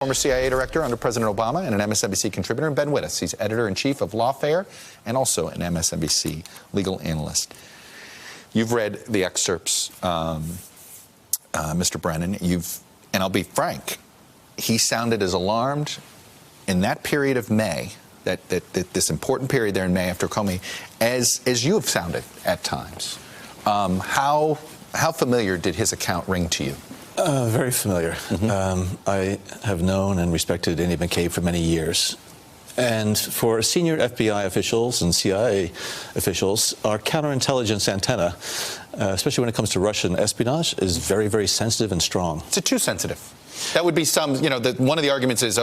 Former CIA director under President Obama and an MSNBC contributor, and Ben Wittes. He's editor-in-chief of Lawfare and also an MSNBC legal analyst. You've read the excerpts, Mr. Brennan. And I'll be frank, he sounded as alarmed in that period of May, that this important period there in May after Comey, as you have sounded at times. How familiar did his account ring to you? Very familiar. I have known and respected Andy McCabe for many years. And for senior FBI officials and CIA officials, our counterintelligence antenna, especially when it comes to Russian espionage, is very, very sensitive and strong. Is it too sensitive? That would be one of the arguments is,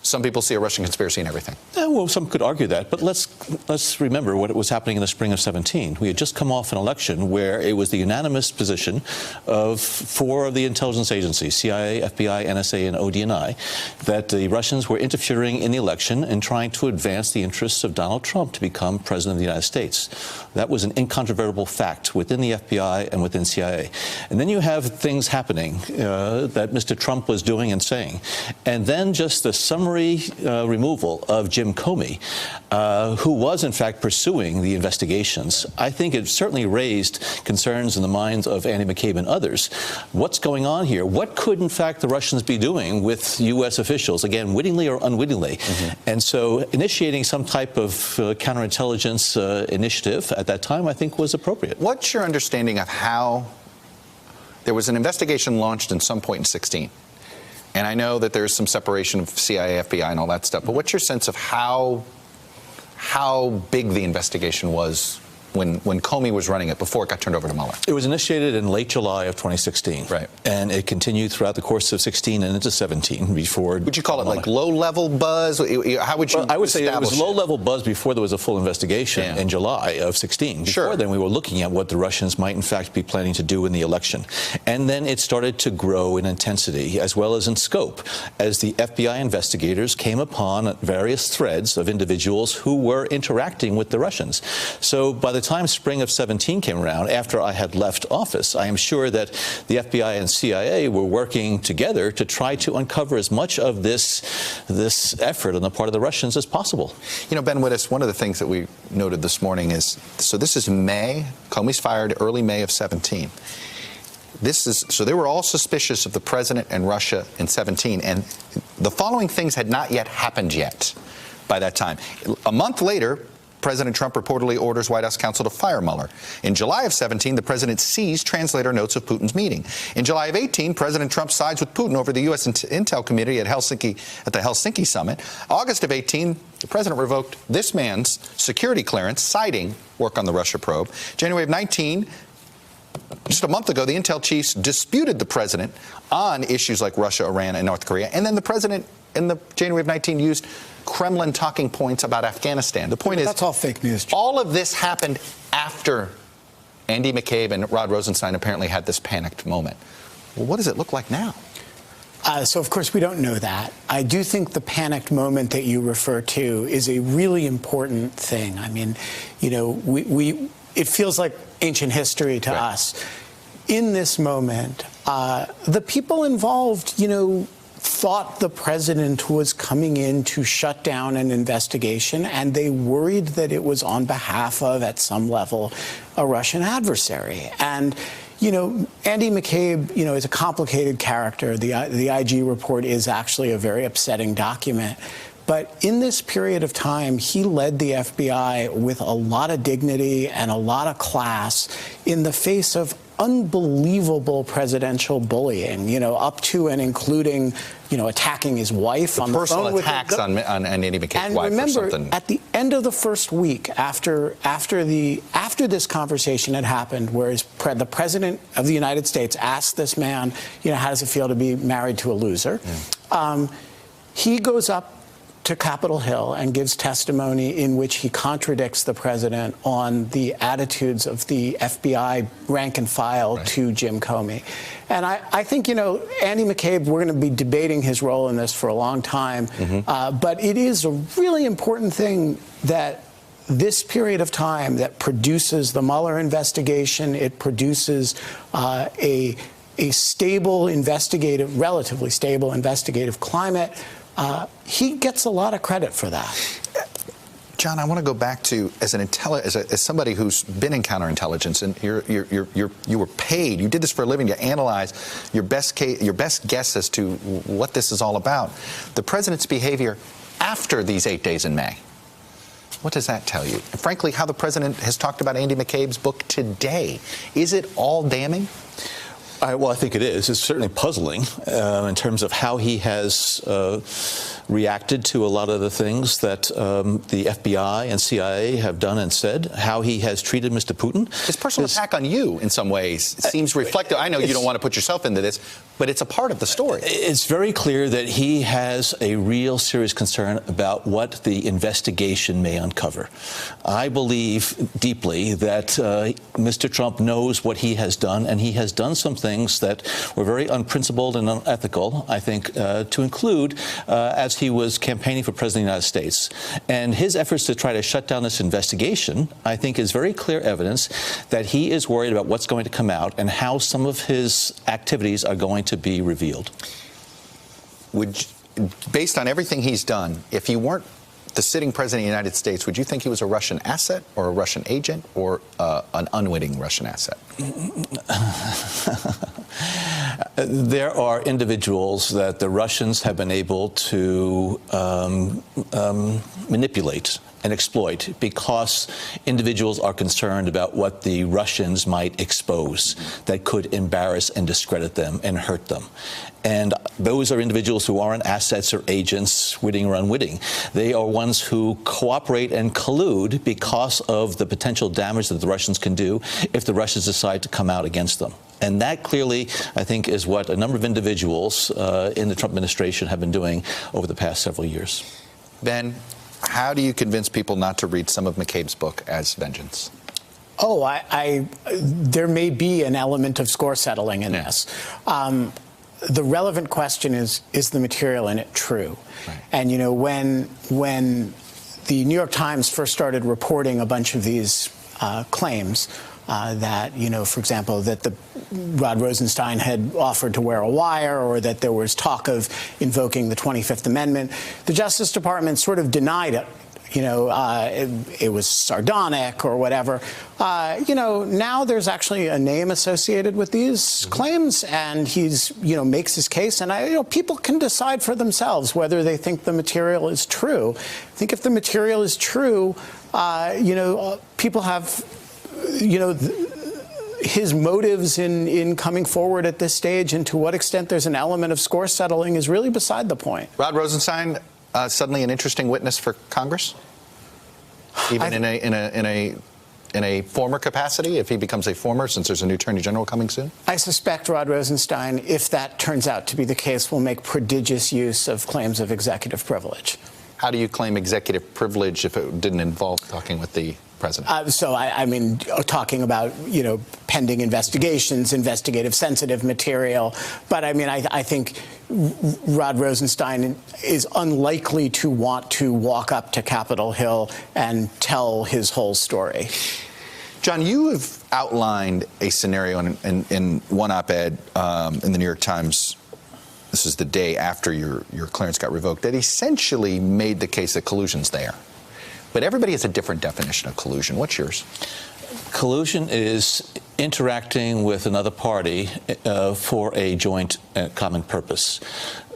some people see a Russian conspiracy in everything. Well, some could argue that, but let's remember what was happening in the spring of 2017. We had just come off an election where it was the unanimous position of 4 of the intelligence agencies, CIA, FBI, NSA, and ODNI, that the Russians were interfering in the election and trying to advance the interests of Donald Trump to become president of the United States. That was an incontrovertible fact within the FBI and within CIA. And then you have things happening that Mr. Trump was doing and saying. And then just the summary removal of Jim Comey, who was in fact pursuing the investigations. I think it certainly raised concerns in the minds of Andy McCabe and others. What's going on here? What could in fact the Russians be doing with U.S. officials, again, wittingly or unwittingly? And so initiating some type of counterintelligence initiative at that time, I think, was appropriate. What's your understanding of how there was an investigation launched in some point in 2016? And I know that there's some separation of CIA, FBI, and all that stuff. But what's your sense of how big the investigation was when Comey was running it before it got turned over to Mueller? It was initiated in late July of 2016. Right. And it continued throughout the course of 16 and into 17 before. Would you call it like low-level buzz? How would you I would say it was establish low-level buzz before there was a full investigation in July of 16. Before then, we were looking at what the Russians might in fact be planning to do in the election. And then it started to grow in intensity as well as in scope as the FBI investigators came upon various threads of individuals who were interacting with the Russians. So by the time spring of 17 came around, after I had left office, I am sure that the FBI and CIA were working together to try to uncover as much of this effort on the part of the Russians as possible. You know, Ben Wittes, one of the things that we noted this morning is, so this is May, Comey's fired early May of 17. So they were all suspicious of the president and Russia in 17, and the following things had not yet happened yet by that time. A month later, President Trump reportedly orders White House counsel to fire Mueller. In July of 17, the president seized translator notes of Putin's meeting. In July of 18, President Trump sides with Putin over the U.S. intel community at the Helsinki summit. August of 18, the president revoked this man's security clearance, citing work on the Russia probe. January of 19, just a month ago, the intel chiefs disputed the president on issues like Russia, Iran, and North Korea. And then the president, in the January of 19, used Kremlin talking points about Afghanistan. The point is, that's all fake news. All of this happened after Andy McCabe and Rod Rosenstein apparently had this panicked moment. Well, what does it look like now? So, of course, we don't know that. I do think the panicked moment that you refer to is a really important thing. I mean, you know, it feels like ancient history to us. In this moment, the people involved, you know, thought the president was coming in to shut down an investigation, and they worried that it was on behalf of, at some level, a Russian adversary. And, you know, Andy McCabe, you know, is a complicated character. The IG report is actually a very upsetting document. But in this period of time, he led the FBI with a lot of dignity and a lot of class in the face of unbelievable presidential bullying, you know, up to and including, you know, attacking his wife on the phone. Personal attacks on Andy McCabe's wife remember, or something. At the end of the first week, after this conversation had happened, where the president of the United States asked this man, you know, how does it feel to be married to a loser? He goes up to Capitol Hill and gives testimony in which he contradicts the president on the attitudes of the FBI rank and file to Jim Comey. And I think, you know, Andy McCabe, we're going to be debating his role in this for a long time. But it is a really important thing that this period of time that produces the Mueller investigation, it produces a a stable investigative, relatively stable investigative climate. He gets a lot of credit for that. John, I want to go back to as somebody who's been in counterintelligence, and you were paid. You did this for a living to analyze your best guess as to what this is all about. The president's behavior after these 8 days in May. What does that tell you? And frankly, how the president has talked about Andy McCabe's book today. Is it all damning? Well, I think it is. It's certainly puzzling in terms of how he has reacted to a lot of the things that the FBI and CIA have done and said, how he has treated Mr. Putin. His personal attack on you, in some ways, seems reflective. I know you don't want to put yourself into this, but it's a part of the story. It's very clear that he has a real serious concern about what the investigation may uncover. I believe deeply that Mr. Trump knows what he has done, and he has done some things that were very unprincipled and unethical, I think, to include as he was campaigning for President of the United States. And his efforts to try to shut down this investigation, I think, is very clear evidence that he is worried about what's going to come out and how some of his activities are going to be revealed. Based on everything he's done, if he weren't the sitting president of the United States, would you think he was a Russian asset or a Russian agent or an unwitting Russian asset? There are individuals that the Russians have been able to manipulate and exploit because individuals are concerned about what the Russians might expose that could embarrass and discredit them and hurt them. And those are individuals who aren't assets or agents, witting or unwitting. They are ones who cooperate and collude because of the potential damage that the Russians can do if the Russians decide to come out against them. And that clearly, I think, is what a number of individuals in the Trump administration have been doing over the past several years. Ben, how do you convince people not to read some of McCabe's book as vengeance? Oh, there may be an element of score settling in this. The relevant question is the material in it true? Right. And, you know, when the New York Times first started reporting a bunch of these claims, that, you know, for example, that Rod Rosenstein had offered to wear a wire, or that there was talk of invoking the 25th Amendment, the Justice Department sort of denied it. You know, it was sardonic or whatever. You know, now there's actually a name associated with these claims, and he's, you know, makes his case. And you know, people can decide for themselves whether they think the material is true. I think if the material is true, you know, people have, you know, his motives in coming forward at this stage, and to what extent there's an element of score settling, is really beside the point. Rod Rosenstein, suddenly an interesting witness for Congress, even in a former capacity, if he becomes a former, since there's a new Attorney General coming soon? I suspect Rod Rosenstein, if that turns out to be the case, will make prodigious use of claims of executive privilege. How do you claim executive privilege if it didn't involve talking with the president? So I mean, talking about, you know, pending investigations, investigative sensitive material. But I mean, I think Rod Rosenstein is unlikely to want to walk up to Capitol Hill and tell his whole story. John, you have outlined a scenario in one op-ed in the New York Times. This is the day after your clearance got revoked, that essentially made the case that collusion's there. But everybody has a different definition of collusion. What's yours? Collusion is interacting with another party for a joint common purpose.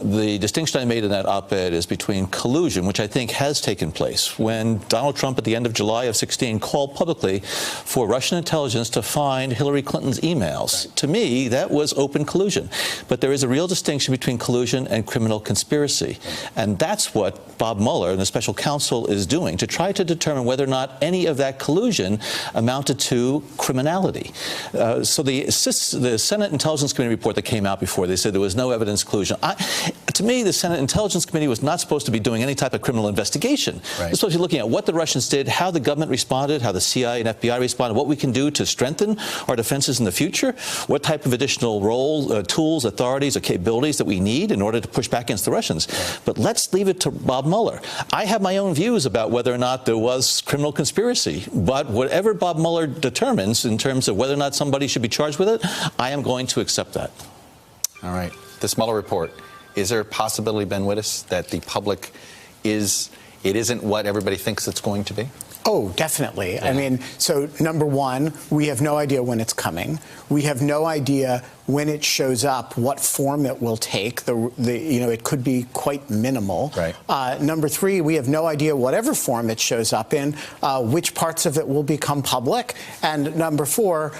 The distinction I made in that op-ed is between collusion, which I think has taken place, when Donald Trump at the end of July of 2016 called publicly for Russian intelligence to find Hillary Clinton's emails. Right. To me, that was open collusion. But there is a real distinction between collusion and criminal conspiracy. And that's what Bob Mueller and the special counsel is doing, to try to determine whether or not any of that collusion amounted to criminality. So the Senate Intelligence Committee report that came out before, they said there was no evidence of collusion. To me, the Senate Intelligence Committee was not supposed to be doing any type of criminal investigation. Right. They're supposed to be looking at what the Russians did, how the government responded, how the CIA and FBI responded, what we can do to strengthen our defenses in the future, what type of additional tools, authorities, or capabilities that we need in order to push back against the Russians. Right. But let's leave it to Bob Mueller. I have my own views about whether or not there was criminal conspiracy, but whatever Bob Mueller determines in terms of whether or not somebody should be charged with it, I am going to accept that. All right. This Mueller report, is there a possibility, Ben Wittes, that the public it isn't what everybody thinks it's going to be? Oh, definitely. Yeah. I mean, so number one, we have no idea when it's coming. We have no idea when it shows up, what form it will take. It could be quite minimal. Right. Number three, we have no idea whatever form it shows up in, which parts of it will become public. And number four,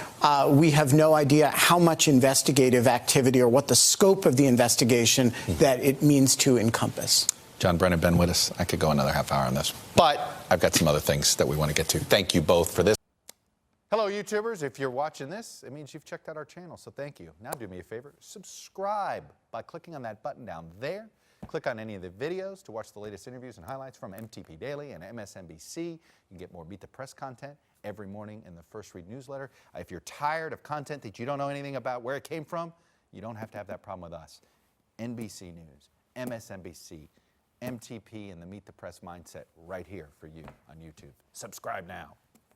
we have no idea how much investigative activity or what the scope of the investigation that it means to encompass. John Brennan, Ben Wittes, I could go another half hour on this, but I've got some other things that we want to get to. Thank you both for this. Hello, YouTubers. If you're watching this, it means you've checked out our channel, so thank you. Now do me a favor, subscribe by clicking on that button down there. Click on any of the videos to watch the latest interviews and highlights from MTP Daily and MSNBC. You can get more Meet the Press content every morning in the First Read newsletter. If you're tired of content that you don't know anything about where it came from, you don't have to have that problem with us. NBC News, MSNBC, MTP, and the Meet the Press mindset right here for you on YouTube. Subscribe now.